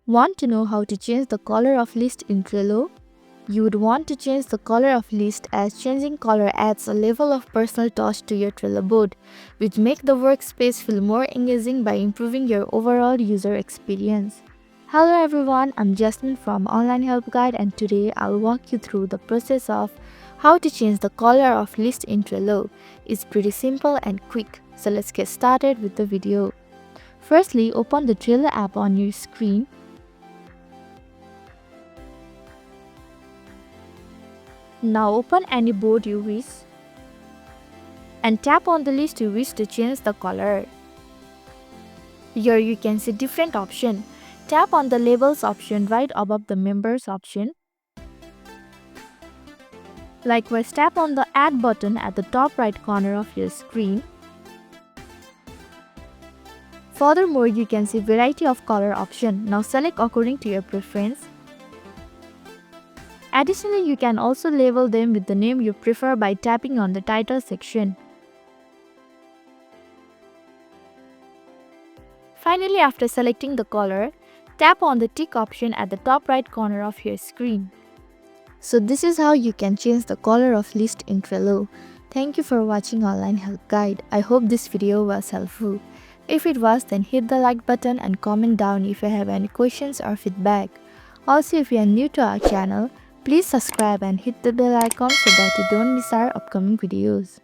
Want to know how to change the color of list in Trello? You would want to change the color of list, as changing color adds a level of personal touch to your Trello board, which make the workspace feel more engaging by improving your overall user experience. Hello everyone, I'm Jasmine from Online Help Guide, and today I'll walk you through the process of how to change the color of list in Trello. It's pretty simple and quick, so let's get started with the video. Firstly, open the Trello app on your screen. Now open any board you wish and tap on the list you wish to change the color. Here you can see different options. Tap on the labels option right above the members option. Likewise, tap on the add button at the top right corner of your screen. Furthermore, you can see variety of color option. Now select according to your preference. Additionally, you can also label them with the name you prefer by tapping on the title section. Finally, after selecting the color, tap on the tick option at the top right corner of your screen. So this is how you can change the color of list in Trello. Thank you for watching Online Help Guide. I hope this video was helpful. If it was, then hit the like button and comment down if you have any questions or feedback. Also, if you are new to our channel, please subscribe and hit the bell icon so that you don't miss our upcoming videos.